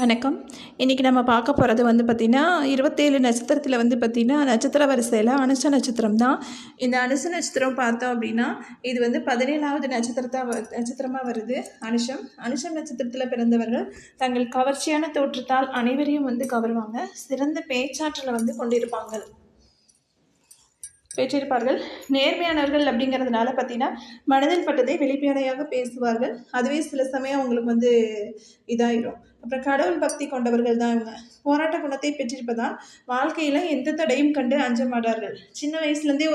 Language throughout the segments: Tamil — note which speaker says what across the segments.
Speaker 1: வணக்கம். இன்றைக்கி நம்ம பார்க்க போகிறது பார்த்திங்கன்னா 27 நட்சத்திரத்தில் பார்த்திங்கன்னா நட்சத்திர வரிசையில் அனுஷ நட்சத்திரம் தான். இந்த அனுஷ நட்சத்திரம் பார்த்தோம் அப்படின்னா இது 17வது நட்சத்திரமாக வருது. அனுஷம் நட்சத்திரத்தில் பிறந்தவர்கள் தங்கள் கவர்ச்சியான தோற்றத்தால் அனைவரையும் கவருவாங்க. சிறந்த பேச்சாற்றலை கொண்டிருப்பார்கள். நேர்மையானவர்கள் அப்படிங்கிறதுனால பார்த்தீங்கன்னா மனதில் பட்டதை வெளிப்படையாக பேசுவார்கள். அதுவே சில சமயம் அவங்களுக்கு இதாயிரும். அப்புறம் கடவுள் பக்தி கொண்டவர்கள் தான் இவங்க. போராட்ட குணத்தை பெற்றிருப்பதால் வாழ்க்கையில எந்த தடையும் கண்டு அஞ்ச மாட்டார்கள். சின்ன வயசுலேருந்தே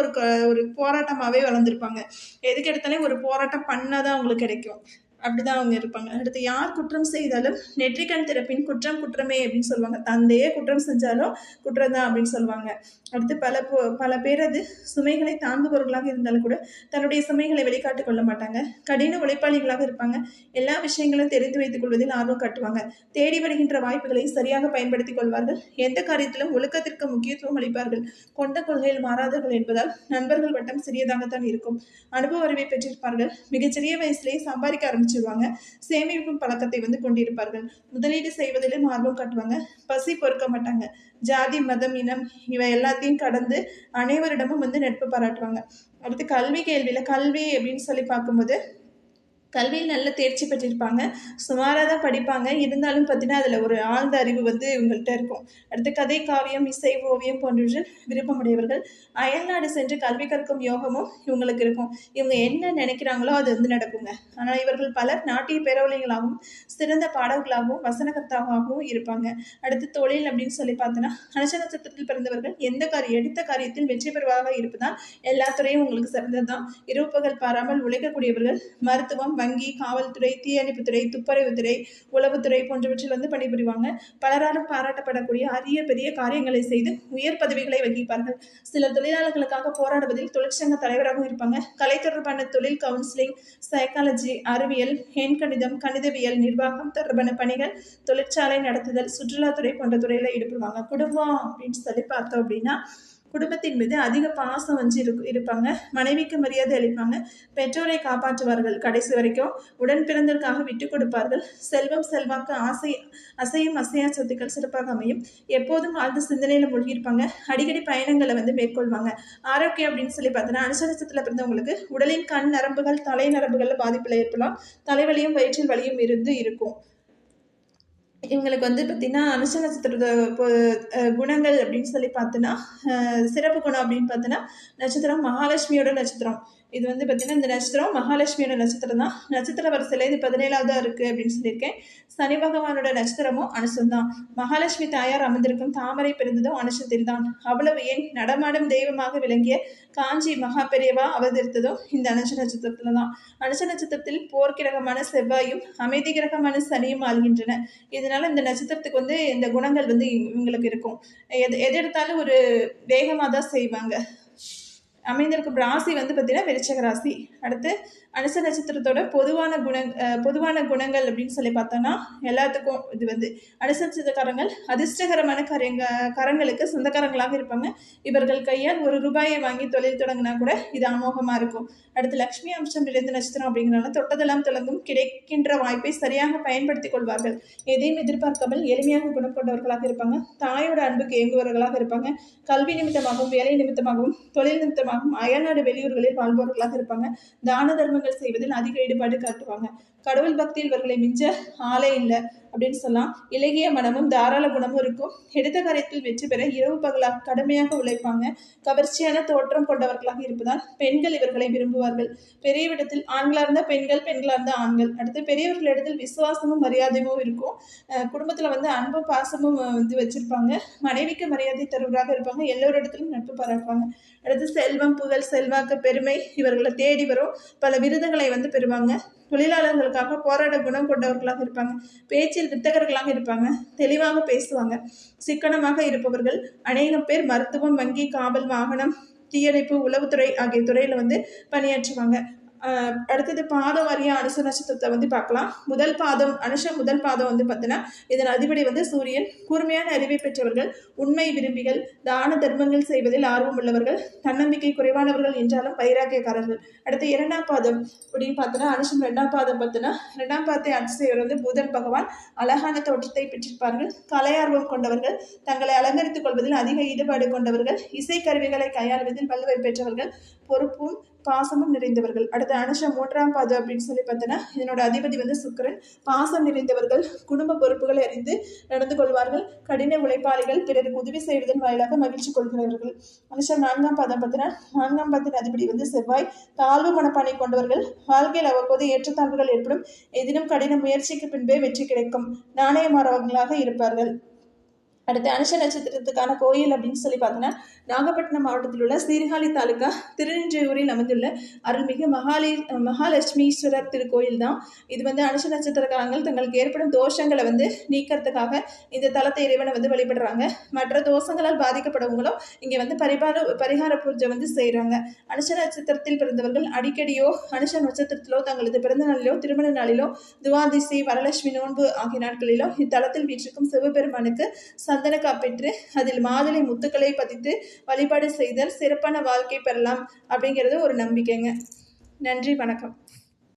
Speaker 1: ஒரு போராட்டமாகவே வளர்ந்துருப்பாங்க. எதுக்கு எடுத்தாலே ஒரு போராட்டம் பண்ணாதான் அவங்களுக்கு கிடைக்கும். அப்படிதான் அவங்க இருப்பாங்க. அடுத்து யார் குற்றம் செய்தாலும் நெற்றிக்கண் திறப்பின் குற்றம் குற்றமே அப்படின்னு சொல்லுவாங்க. தந்தையே குற்றம் செஞ்சாலும் குற்றம் தான் அப்படின்னு சொல்லுவாங்க. அடுத்து பல பேரது சுமைகளை தாங்குபவர்களாக இருந்தாலும் கூட தன்னுடைய சுமைகளை வெளிக்காட்டு கொள்ள மாட்டாங்க. கடின உழைப்பாளிகளாக இருப்பாங்க. எல்லா விஷயங்களும் தெரிந்து வைத்துக் கொள்வதில் ஆர்வம் காட்டுவாங்க. தேடி வருகின்ற வாய்ப்புகளை சரியாக பயன்படுத்திக் கொள்வார்கள். எந்த காரியத்திலும் ஒழுக்கத்திற்கு முக்கியத்துவம் அளிப்பார்கள். கொண்ட கொள்கையில் மாறாதவர்கள் என்பதால் நண்பர்கள் வட்டம் சிறியதாகத்தான் இருக்கும். அனுபவ அறிவை பெற்றிருப்பார்கள். மிகச்சிறிய வயசுலேயே சம்பாதிக்க ஆரம்பிச்சிருவாங்க. சேமிப்பு பழக்கத்தை கொண்டிருப்பார்கள். முதலீடு செய்வதிலும் ஆர்வம் காட்டுவாங்க. பசி பொறுக்க மாட்டாங்க. ஜாதி, மதம், இனம் இவை எல்லாத்தையும் கடந்து அனைவரிடமும் நட்பு பாராட்டுவாங்க. அடுத்து கல்வி அப்படின்னு சொல்லி பார்க்கும்போது கல்வியில் நல்ல தேர்ச்சி பெற்றிருப்பாங்க. சுமாராக தான் படிப்பாங்க. இருந்தாலும் பார்த்தீங்கன்னா அதில் ஒரு ஆழ்ந்த அறிவு இவங்கள்ட்ட இருக்கும். அடுத்து கதை, காவியம், இசை, ஓவியம் போன்றவற்றில் விருப்பமுடையவர்கள். அயல்நாடு சென்று கல்வி கற்கும் யோகமும் இவங்களுக்கு இருக்கும். இவங்க என்ன நினைக்கிறாங்களோ அது நடக்குங்க. ஆனால் இவர்கள் பலர் நாட்டிய பேரவழிகளாகவும் சிறந்த பாடல்களாகவும் வசனகர்த்தாகவும் இருப்பாங்க. அடுத்து தொழில் அப்படின்னு சொல்லி பார்த்தோன்னா அனுஷ நட்சத்திரத்தில் பிறந்தவர்கள் எடுத்த காரியத்தில் வெற்றி பெறுவதாக இருப்பதால் எல்லா துறையும் உங்களுக்கு சிறந்தது தான். இரவு பகல் பாராமல் உழைக்கக்கூடியவர்கள். மருத்துவம், வங்கி, காவல்துறை, தீயணைப்புத்துறை, துப்புரவுத்துறை, உளவுத்துறை போன்றவற்றில் பணிபுரிவாங்க. பலராலும் பாராட்டப்படக்கூடிய அரிய பெரிய காரியங்களை செய்து உயர் பதவிகளை வகிப்பார்கள். சிலர் தொழிலாளர்களுக்காக போராடுவதில் தொழிற்சங்க தலைவராகவும் இருப்பாங்க. கலை தொடர்பான தொழில், கவுன்சிலிங், சைக்காலஜி, அறிவியல், எண்கணிதம், கணிதவியல், நிர்வாகம் தொடர்பான பணிகள், தொழிற்சாலை நடத்துதல், சுற்றுலாத்துறை போன்ற துறையில ஈடுபடுவாங்க. குடும்பம் அப்படின்னு சொல்லி பார்த்தோம் அப்படின்னா குடும்பத்தின் மீது அதிக பாசம் இருப்பாங்க. மனைவிக்கு மரியாதை அளிப்பாங்க. பெற்றோரை காப்பாற்றுவார்கள் கடைசி வரைக்கும். உடன் பிறந்ததற்காக விட்டு கொடுப்பார்கள். செல்வம், செல்வாக்கு, அசையும் அசையா சொத்துக்கள் சிறப்பாக அமையும். எப்போதும் ஆழ்ந்த சிந்தனையில மூழ்கியிருப்பாங்க. அடிக்கடி பயணங்களை மேற்கொள்வாங்க. ஆரோக்கியம் அப்படின்னு சொல்லி பார்த்தோன்னா அனுஷ நட்சத்திரத்தில் பிறந்தவங்களுக்கு உடலின் கண் நரம்புகள், தலை நரம்புகள் பாதிப்பில் ஏற்படலாம். தலைவலியும் வயிற்றில் வலியும் இருக்கும். இவங்களுக்கு பார்த்தீங்கன்னா அனுஷ நட்சத்திர குணங்கள் அப்படின்னு சொல்லி பார்த்தோன்னா சிறப்பு குணம் அப்படின்னு பார்த்தோன்னா நட்சத்திரம் மகாலட்சுமியோட நட்சத்திரம். இது பார்த்தீங்கன்னா இந்த நட்சத்திரம் மகாலட்சுமியோட நட்சத்திரம் தான். நட்சத்திர வரிசையில் இது 17வது இருக்குது அப்படின்னு சொல்லியிருக்கேன். சனி பகவானோட நட்சத்திரமும் அனுஷம் தான். மகாலட்சுமி தாயார் அமர்ந்திருக்கும் தாமரை பிறந்ததும் அனுஷத்தில் தான். அவ்வளவு ஏன் நடமாடும் தெய்வமாக விளங்கிய காஞ்சி மகா பெரியவா அவதரித்ததும் இந்த அனுஷ நட்சத்திரத்துல தான். அனுஷ நட்சத்திரத்தில் போர்க்கிரகமான செவ்வாயும் அமைதி கிரகமான சனியும் ஆள்கின்றன. இதனால இந்த நட்சத்திரத்துக்கு இந்த குணங்கள் இவங்களுக்கு இருக்கும். எது எடுத்தாலும் ஒரு வேகமாக தான் செய்வாங்க. அமைந்திருக்கும் ராசி பார்த்தீங்கன்னா விருச்சிக ராசி. அடுத்து அனுஷ நட்சத்திரத்தோட பொதுவான குணங்கள் அப்படின்னு சொல்லி பார்த்தோன்னா எல்லாத்துக்கும் இது அனுஷ நட்சத்திரக்காரங்கள் அதிர்ஷ்டகரமான கரங்களுக்கு சொந்தக்காரங்களாக இருப்பாங்க. இவர்கள் கையால் ₹1 வாங்கி தொழில் தொடங்கினா கூட இது அமோகமாக இருக்கும். அடுத்து லக்ஷ்மி அம்சம் நிறைந்த நட்சத்திரம் அப்படிங்கிறனால தொட்டதெல்லாம் தொடங்கும். கிடைக்கின்ற வாய்ப்பை சரியாக பயன்படுத்திக் கொள்வார்கள். எதையும் எதிர்பார்க்காமல் எளிமையாக குணம் கொண்டவர்களாக இருப்பாங்க. தாயோட அன்புக்கு இயங்குபவர்களாக இருப்பாங்க. கல்வி நிமித்தமாகவும் வேலை நிமித்தமாகவும் தொழில் நிமித்தமாகவும் அயல்நாடு வெளியூர்களில் வாழ்பவர்களாக இருப்பாங்க. தான தர்மங்கள் செய்வதில் அதிக ஈடுபாடு காட்டுவாங்க. கடவுள் பக்தியில் இவர்களை மிஞ்ச ஆளே இல்லை அப்படின்னு சொல்லலாம். இலகிய மனமும் தாராள குணமும் இருக்கும். எடுத்த காரியத்தில் வெற்றி பெற இரவு பகலாக கடுமையாக உழைப்பாங்க. கவர்ச்சியான தோற்றம் கொண்டவர்களாக இருப்பதால் பெண்கள் இவர்களை விரும்புவார்கள். பெரியவிடத்தில் ஆண்களாக இருந்தால் பெண்கள், பெண்களாக இருந்தால் ஆண்கள். அடுத்து பெரியவர்களிடத்தில் விசுவாசமும் மரியாதையும் இருக்கும். குடும்பத்தில் அன்பும் பாசமும் வச்சிருப்பாங்க. மனைவிக்கு மரியாதை தருவராக இருப்பாங்க. எல்லோரிடத்திலும் நட்பு பாராட்டுவாங்க. அடுத்து செல்வம், புகழ், செல்வாக்கு, பெருமை இவர்களை தேடி வரும். பல விருதுகளை பெறுவாங்க. தொழிலாளர்களுக்காக போராட குணம் கொண்டவர்களாக இருப்பாங்க. பேச்சில் வித்தகர்களாக இருப்பாங்க. தெளிவாக பேசுவாங்க. சிக்கனமாக இருப்பவர்கள். அநேகம் பேர் மருத்துவம், வங்கி, காவல், வாகனம், தீயணைப்பு, உளவுத்துறை ஆகிய துறையில் பணியாற்றுவாங்க. அடுத்தது பாதம் வாரியா அனுச நட்சத்திரத்தை வந்து பார்க்கலாம். முதல் பாதம் முதல் பாதம் வந்து பார்த்தீங்கன்னா இதன் அதிபதி வந்து சூரியன். கூர்மையான அறிவை பெற்றவர்கள், உண்மை விரும்பிகள், தான தர்மங்கள் செய்வதில் ஆர்வம் உள்ளவர்கள், தன்னம்பிக்கை குறைவானவர்கள் என்றாலும் வைராக்கியக்காரர்கள். அடுத்து 2ஆம் பாதம் அப்படின்னு பார்த்தோன்னா அனுஷம் 2ஆம் பாதம் பார்த்தோன்னா 2ஆம் பாதத்தை ஆட்சி செய்வர் வந்து புதன் பகவான். அழகான தோற்றத்தை பெற்றிருப்பார்கள், கலையார்வம் கொண்டவர்கள், தங்களை அலங்கரித்துக் கொள்வதில் அதிக ஈடுபாடு கொண்டவர்கள், இசைக்கருவிகளை கையாளுவதில் வல்லமை பெற்றவர்கள், பொறுப்பும் பாசமும் நிறைந்தவர்கள். அடுத்த அனுஷம் 3ஆம் பாதம் அப்படின்னு சொல்லி பார்த்தோன்னா இதனோட அதிபதி வந்து சுக்கிரன். பாசம் நிறைந்தவர்கள், குடும்ப பொறுப்புகளை அறிந்து நடந்து கொள்வார்கள், கடின உழைப்பாளிகள், பிறருக்கு உதவி செய்வதன் வாயிலாக மகிழ்ச்சி கொள்கிறவர்கள். அனுஷம் 4ஆம் பாதம் பார்த்தோன்னா 4ஆம் பாதத்தின் அதிபதி வந்து செவ்வாய். தாழ்வு மனப்பானை கொண்டவர்கள், வாழ்க்கையில் அவ்வப்போது ஏற்றத்தாழ்வுகள் ஏற்படும், எதிலும் கடின முயற்சிக்கு பின்பே வெற்றி கிடைக்கும், நாணயமாறவர்களாக இருப்பார்கள். அடுத்து அனுஷ நட்சத்திரத்துக்கான கோயில் அப்படின்னு சொல்லி பார்த்தோன்னா நாகப்பட்டினம் மாவட்டத்தில் உள்ள சீர்காழி தாலுக்கா திருநின்றையூரில் அமைந்துள்ள அருள்மிகு மகாலட்சுமீஸ்வரர் திருக்கோயில் தான். இது வந்து அனுஷ நட்சத்திரக்காரங்கள் தங்களுக்கு ஏற்படும் தோஷங்களை வந்து நீக்கிறதுக்காக இந்த தலத்தை இறைவனை வந்து வழிபடுறாங்க. மற்ற தோஷங்களால் பாதிக்கப்படவங்களும் இங்கே வந்து பரிகார பூஜை வந்து செய்கிறாங்க. அனுஷ நட்சத்திரத்தில் பிறந்தவர்கள் அடிக்கடியோ அனுஷ நட்சத்திரத்திலோ தங்களது பிறந்த நாளிலோ திருமண நாளிலோ துவாதிசி வரலட்சுமி நோன்பு ஆகிய நாட்களிலோ இத்தலத்தில் வீற்றிருக்கும் சிவபெருமானுக்கு சந்தன காப்பெற்று அதில் மாதுளை முத்துக்களை பதித்து வழிபாடு செய்தல் சிறப்பான வாழ்க்கை பெறலாம் அப்படிங்கிறது ஒரு நம்பிக்கைங்க. நன்றி, வணக்கம்.